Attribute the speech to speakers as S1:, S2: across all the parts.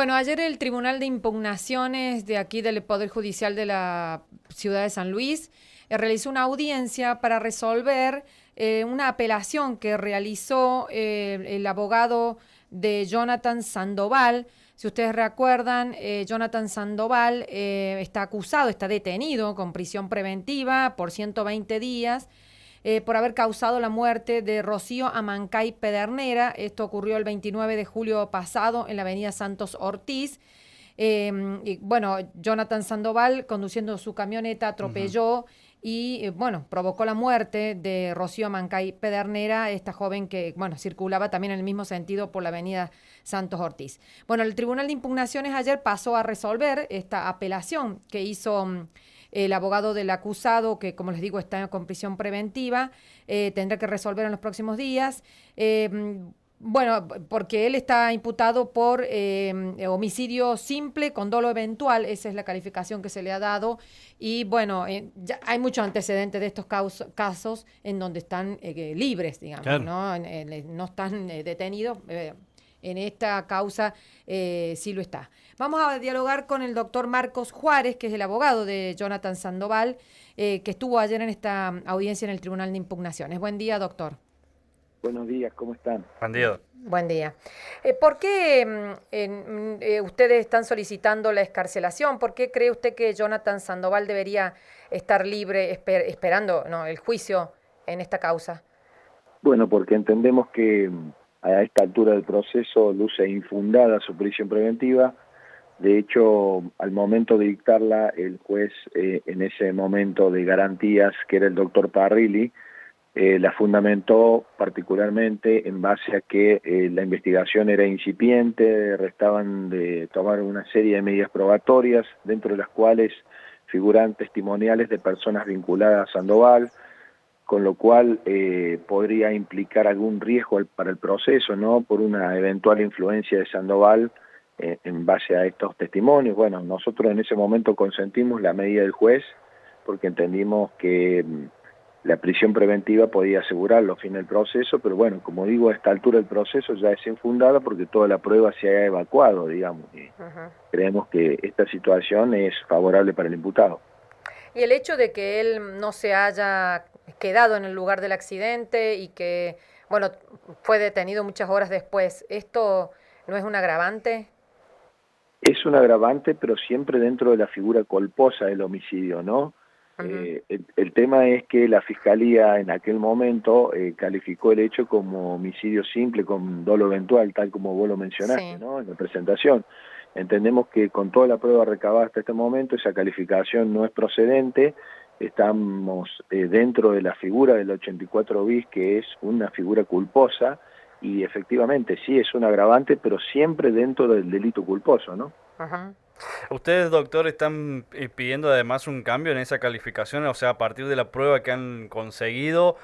S1: Bueno, ayer el Tribunal de Impugnaciones de aquí del Poder Judicial de la ciudad de San Luis realizó una audiencia para resolver una apelación que realizó el abogado de Jonathan Sandoval. Si ustedes recuerdan, Jonathan Sandoval está acusado, está detenido con prisión preventiva por 120 días por haber causado la muerte de Rocío Amancay Pedernera. Esto ocurrió el 29 de julio pasado en la avenida Santos Ortiz. Y bueno, Jonathan Sandoval, conduciendo su camioneta, atropelló y, bueno, provocó la muerte de Rocío Amancay Pedernera, esta joven que, bueno, circulaba también en el mismo sentido por la avenida Santos Ortiz. Bueno, el Tribunal de Impugnaciones ayer pasó a resolver esta apelación que hizo el abogado del acusado, que como les digo está con prisión preventiva, tendrá que resolver en los próximos días. Bueno, porque él está imputado por homicidio simple con dolo eventual, esa es la calificación que se le ha dado, y bueno, ya hay muchos antecedentes de estos casos en donde están libres, digamos,
S2: Claro.
S1: ¿no? No están detenidos. En esta causa sí lo está. Vamos a dialogar con el doctor Marcos Juárez, que es el abogado de Jonathan Sandoval, que estuvo ayer en esta audiencia en el Tribunal de Impugnaciones. Buen día, doctor.
S3: Buenos días, ¿cómo están?
S2: Bandido.
S1: Buen día. ¿Por qué ustedes están solicitando la excarcelación? ¿Por qué cree usted que Jonathan Sandoval debería estar libre esperando, no, el juicio en esta causa?
S3: Bueno, porque entendemos que a esta altura del proceso luce infundada su prisión preventiva. De hecho, al momento de dictarla, el juez, en ese momento de garantías, que era el doctor Parrilli, la fundamentó particularmente en base a que la investigación era incipiente, restaban de tomar una serie de medidas probatorias, dentro de las cuales figuran testimoniales de personas vinculadas a Sandoval, con lo cual podría implicar algún riesgo para el proceso, ¿no? Por una eventual influencia de Sandoval en base a estos testimonios. Bueno, nosotros en ese momento consentimos la medida del juez porque entendimos que la prisión preventiva podía asegurar los fines del proceso, pero bueno, como digo, a esta altura del proceso ya es infundada porque toda la prueba se ha evacuado, digamos, y creemos que esta situación es favorable para el imputado.
S1: Y el hecho de que él no se haya quedado en el lugar del accidente y que, bueno, fue detenido muchas horas después, ¿esto no es un agravante?
S3: Es un agravante, pero siempre dentro de la figura culposa del homicidio, ¿no? El tema es que la Fiscalía en aquel momento calificó el hecho como homicidio simple con dolo eventual, tal como vos lo mencionaste,
S1: Sí.
S3: ¿no? En la presentación. Entendemos que con toda la prueba recabada hasta este momento, esa calificación no es procedente. Estamos dentro de la figura del 84 bis, que es una figura culposa, y efectivamente sí es un agravante, pero siempre dentro del delito culposo, ¿no?
S1: Ajá.
S2: Ustedes, doctor, están pidiendo además un cambio en esa calificación, o sea, a partir de la prueba que han conseguido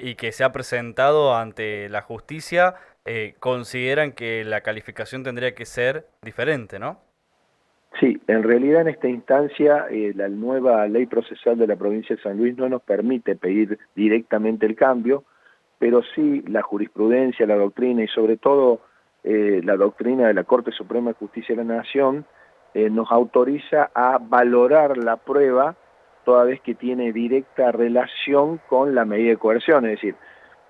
S2: y que se ha presentado ante la justicia, consideran que la calificación tendría que ser diferente, ¿no?
S3: Sí, en realidad en esta instancia la nueva ley procesal de la provincia de San Luis no nos permite pedir directamente el cambio, pero sí la jurisprudencia, la doctrina y sobre todo la doctrina de la Corte Suprema de Justicia de la Nación nos autoriza a valorar la prueba toda vez que tiene directa relación con la medida de coerción, es decir,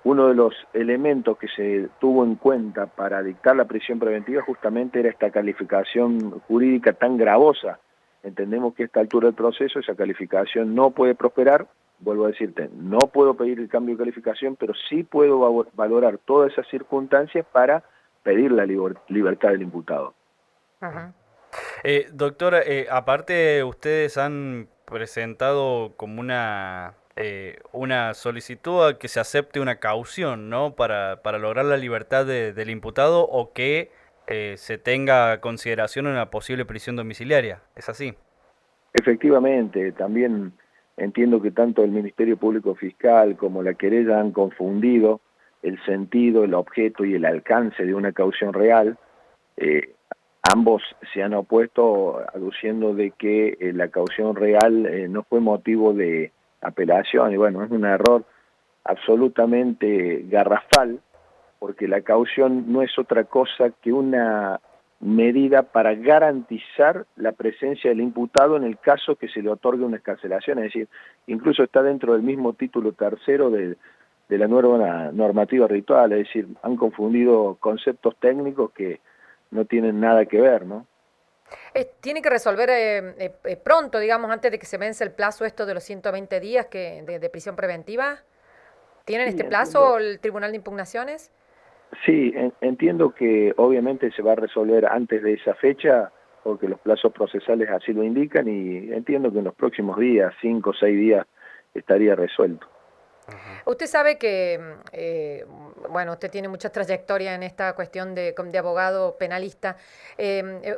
S3: uno de los elementos que se tuvo en cuenta para dictar la prisión preventiva justamente era esta calificación jurídica tan gravosa. Entendemos que a esta altura del proceso esa calificación no puede prosperar. Vuelvo a decirte, no puedo pedir el cambio de calificación, pero sí puedo valorar todas esas circunstancias para pedir la libertad del imputado.
S1: Ajá.
S2: Doctora, aparte ustedes han presentado como una solicitud a que se acepte una caución, ¿no? Para lograr la libertad del imputado o que se tenga consideración en una posible prisión domiciliaria. ¿Es así?
S3: Efectivamente, también entiendo que tanto el Ministerio Público Fiscal como la querella han confundido el sentido, el objeto y el alcance de una caución real. Eh, Ambos se han opuesto aduciendo de que la caución real no fue motivo de apelación, y bueno, es un error absolutamente garrafal, porque la caución no es otra cosa que una medida para garantizar la presencia del imputado en el caso que se le otorgue una excarcelación, es decir, incluso está dentro del mismo título tercero de la nueva normativa ritual, es decir, han confundido conceptos técnicos que no tienen nada que ver, ¿no?
S1: Tiene que resolver pronto, digamos, antes de que se vence el plazo esto de los 120 días de prisión preventiva. ¿Tienen
S3: Sí,
S1: este
S3: entiendo.
S1: plazo el Tribunal de Impugnaciones?
S3: Sí, entiendo que obviamente se va a resolver antes de esa fecha, porque los plazos procesales así lo indican, y entiendo que en los próximos días, 5 o 6 días, estaría resuelto.
S1: Usted sabe que, bueno, usted tiene mucha trayectoria en esta cuestión de abogado penalista.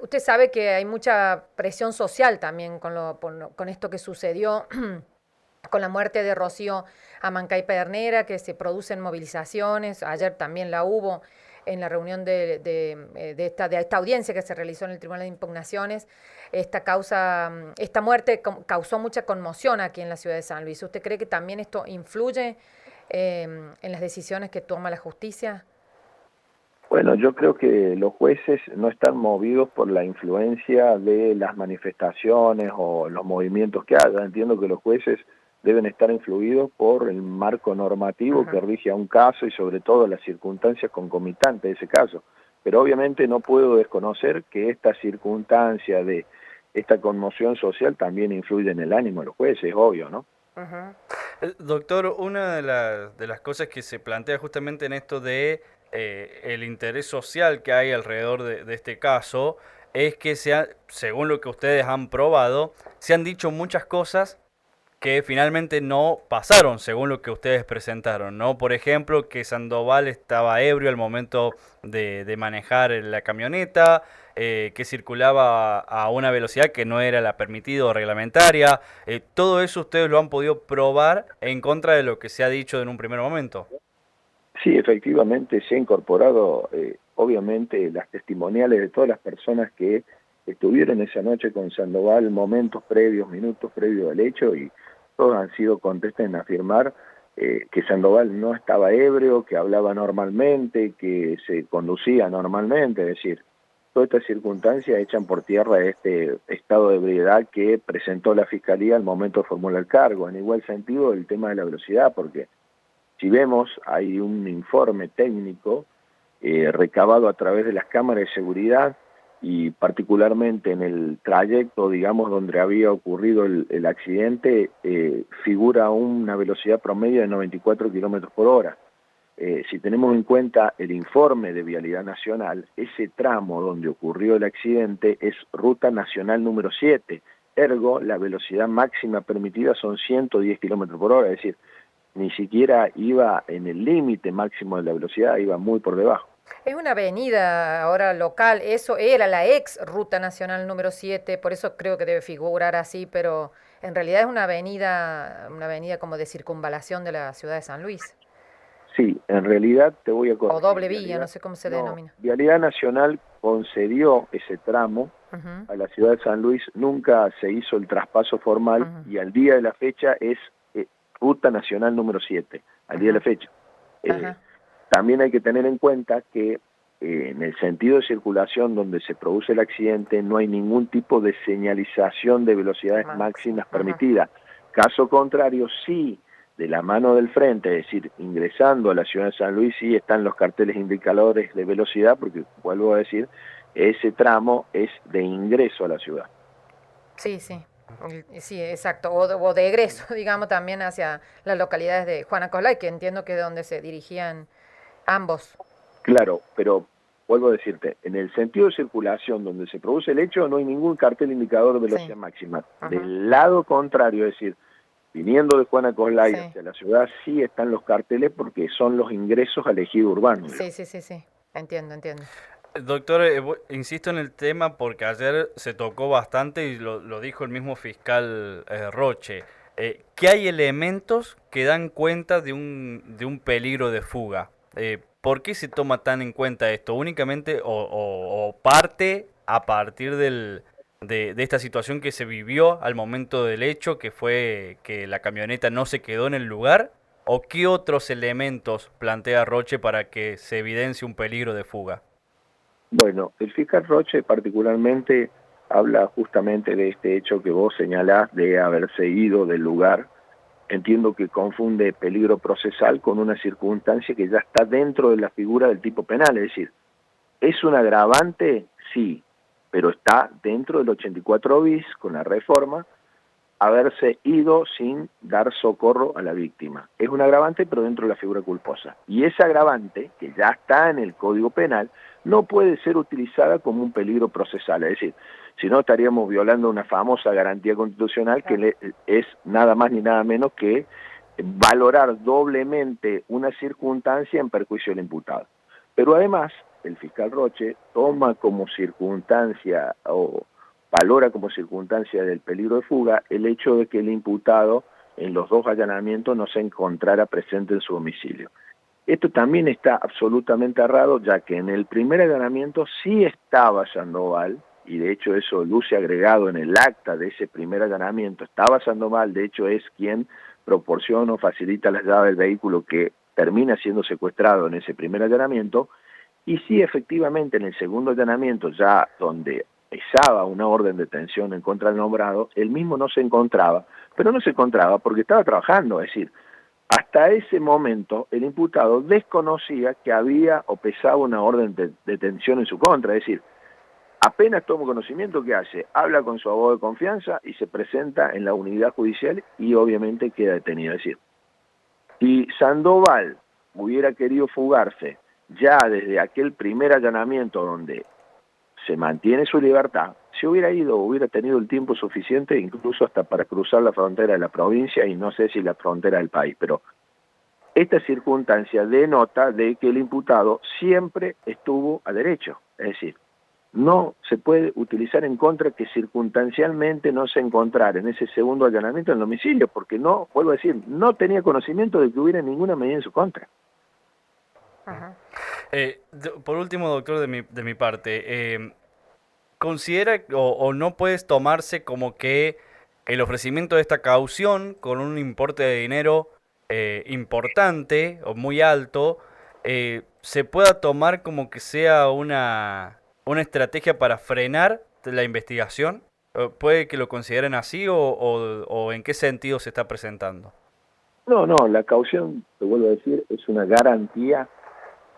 S1: Usted sabe que hay mucha presión social también con esto que sucedió con la muerte de Rocío Amancay Pedernera, que se producen movilizaciones. Ayer también la hubo en la reunión de esta audiencia que se realizó en el Tribunal de Impugnaciones. Esta muerte causó mucha conmoción aquí en la ciudad de San Luis. ¿Usted cree que también esto influye en las decisiones que toma la justicia?
S3: Bueno, yo creo que los jueces no están movidos por la influencia de las manifestaciones o los movimientos que haya. Entiendo que los jueces deben estar influidos por el marco normativo que rige a un caso y sobre todo las circunstancias concomitantes de ese caso. Pero obviamente no puedo desconocer que esta circunstancia de esta conmoción social también influye en el ánimo de los jueces, es obvio, ¿no?
S2: Doctor, una de las cosas que se plantea justamente en esto de el interés social que hay alrededor de este caso es que según lo que ustedes han probado, se han dicho muchas cosas que finalmente no pasaron según lo que ustedes presentaron, ¿no? Por ejemplo, que Sandoval estaba ebrio al momento de manejar la camioneta, que circulaba a una velocidad que no era la permitida o reglamentaria. Todo eso ustedes lo han podido probar en contra de lo que se ha dicho en un primer momento.
S3: Sí, efectivamente se ha incorporado, obviamente, las testimoniales de todas las personas que estuvieron esa noche con Sandoval, momentos previos, minutos previos al hecho, y todos han sido contestos en afirmar que Sandoval no estaba ebrio, que hablaba normalmente, que se conducía normalmente, es decir, todas estas circunstancias echan por tierra este estado de ebriedad que presentó la Fiscalía al momento de formular el cargo. En igual sentido, el tema de la velocidad, porque si vemos, hay un informe técnico recabado a través de las cámaras de seguridad y particularmente en el trayecto, digamos, donde había ocurrido el accidente, figura una velocidad promedio de 94 kilómetros por hora. Si tenemos en cuenta el informe de Vialidad Nacional, ese tramo donde ocurrió el accidente es Ruta Nacional número 7, ergo la velocidad máxima permitida son 110 kilómetros por hora, es decir, ni siquiera iba en el límite máximo de la velocidad, iba muy por debajo.
S1: Es una avenida ahora local, eso era la ex Ruta Nacional número 7, por eso creo que debe figurar así, pero en realidad es una avenida como de circunvalación de la ciudad de San Luis.
S3: Sí, en realidad te voy a
S1: O
S3: corregir.
S1: doble vía, no sé cómo se denomina.
S3: Vialidad Nacional concedió ese tramo a la ciudad de San Luis, nunca se hizo el traspaso formal y al día de la fecha es Ruta Nacional número 7, al día de la fecha. También hay que tener en cuenta que en el sentido de circulación donde se produce el accidente no hay ningún tipo de señalización de velocidades máximas permitidas. Caso contrario, sí, de la mano del frente, es decir, ingresando a la ciudad de San Luis, sí están los carteles indicadores de velocidad, porque vuelvo a decir, ese tramo es de ingreso a la ciudad.
S1: Sí, sí. Sí, exacto, o de egreso, digamos, también hacia las localidades de Juana Coslay, que entiendo que es donde se dirigían ambos.
S3: Claro, pero vuelvo a decirte, en el sentido de circulación donde se produce el hecho no hay ningún cartel indicador de velocidad máxima. Del lado contrario, es decir, viniendo de Juana Coslay hacia la ciudad, sí están los carteles porque son los ingresos al ejido urbano.
S1: Sí, entiendo.
S2: Doctor, insisto en el tema porque ayer se tocó bastante y lo dijo el mismo fiscal Roche. ¿Qué hay elementos que dan cuenta de un peligro de fuga? ¿Por qué se toma tan en cuenta esto? ¿Únicamente o parte a partir de esta situación que se vivió al momento del hecho, que fue que la camioneta no se quedó en el lugar? ¿O qué otros elementos plantea Roche para que se evidencie un peligro de fuga?
S3: Bueno, el fiscal Roche particularmente habla justamente de este hecho que vos señalás de haberse ido del lugar. Entiendo que confunde peligro procesal con una circunstancia que ya está dentro de la figura del tipo penal, es decir, ¿es un agravante? Sí, pero está dentro del 84 bis con la reforma, haberse ido sin dar socorro a la víctima. Es un agravante, pero dentro de la figura culposa. Y ese agravante, que ya está en el Código Penal, no puede ser utilizada como un peligro procesal. Es decir, si no estaríamos violando una famosa garantía constitucional que es nada más ni nada menos que valorar doblemente una circunstancia en perjuicio del imputado. Pero además, el fiscal Roche toma como circunstancia o valora como circunstancia del peligro de fuga el hecho de que el imputado en los dos allanamientos no se encontrara presente en su domicilio. Esto también está absolutamente errado, ya que en el primer allanamiento sí estaba Sandoval, y de hecho eso luce agregado en el acta de ese primer allanamiento, estaba Sandoval, de hecho es quien proporciona o facilita las llaves del vehículo que termina siendo secuestrado en ese primer allanamiento, y sí efectivamente en el segundo allanamiento, ya donde pesaba una orden de detención en contra del nombrado, él mismo no se encontraba, pero no se encontraba porque estaba trabajando, es decir, hasta ese momento el imputado desconocía que había o pesaba una orden de detención en su contra, es decir, apenas toma conocimiento, ¿qué hace? Habla con su abogado de confianza y se presenta en la unidad judicial y obviamente queda detenido. Es decir, si Sandoval hubiera querido fugarse ya desde aquel primer allanamiento donde se mantiene su libertad, si hubiera ido, hubiera tenido el tiempo suficiente incluso hasta para cruzar la frontera de la provincia y no sé si la frontera del país, pero esta circunstancia denota de que el imputado siempre estuvo a derecho, es decir, no se puede utilizar en contra que circunstancialmente no se encontrara en ese segundo allanamiento en el domicilio, porque no, vuelvo a decir, no tenía conocimiento de que hubiera ninguna medida en su contra.
S1: Ajá.
S2: Por último, doctor, de mi parte, ¿considera o no puedes tomarse como que el ofrecimiento de esta caución con un importe de dinero importante o muy alto se pueda tomar como que sea una estrategia para frenar la investigación? ¿Puede que lo consideren así o en qué sentido se está presentando?
S3: No, no, la caución, te vuelvo a decir, es una garantía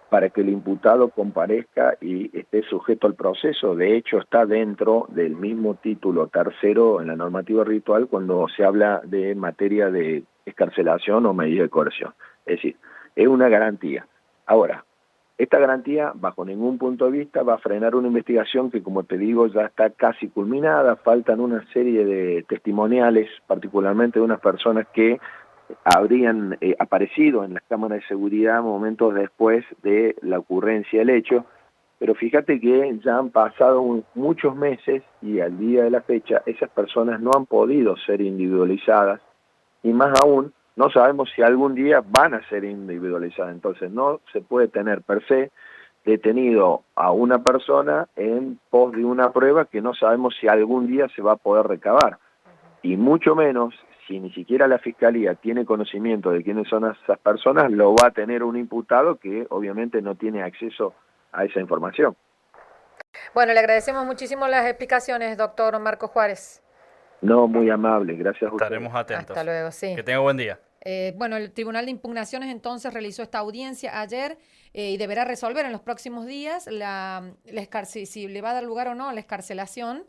S3: para que el imputado comparezca y esté sujeto al proceso. De hecho, está dentro del mismo título tercero en la normativa ritual cuando se habla de materia de excarcelación o medida de coerción. Es decir, es una garantía. Ahora, esta garantía, bajo ningún punto de vista, va a frenar una investigación que, como te digo, ya está casi culminada. Faltan una serie de testimoniales, particularmente de unas personas que habrían aparecido en las cámaras de seguridad momentos después de la ocurrencia del hecho, pero fíjate que ya han pasado muchos meses y al día de la fecha esas personas no han podido ser individualizadas y más aún no sabemos si algún día van a ser individualizadas, entonces no se puede tener per se detenido a una persona en pos de una prueba que no sabemos si algún día se va a poder recabar, y mucho menos si ni siquiera la Fiscalía tiene conocimiento de quiénes son esas personas, lo va a tener un imputado que obviamente no tiene acceso a esa información.
S1: Bueno, le agradecemos muchísimo las explicaciones, doctor Marco Juárez.
S3: No, muy amable, gracias a usted.
S2: Estaremos atentos.
S1: Hasta luego, sí.
S2: Que tenga buen día.
S1: Bueno, el Tribunal de Impugnaciones entonces realizó esta audiencia ayer y deberá resolver en los próximos días si le va a dar lugar o no a la excarcelación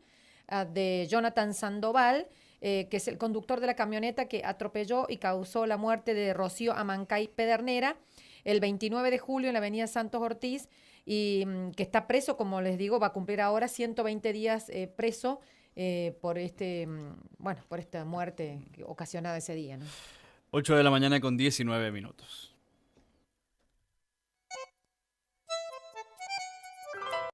S1: de Jonathan Sandoval, que es el conductor de la camioneta que atropelló y causó la muerte de Rocío Amancay Pedernera el 29 de julio en la avenida Santos Ortiz y que está preso, como les digo, va a cumplir ahora 120 días preso por por esta muerte ocasionada ese día, ¿no?
S2: 8 de la mañana con 19 minutos.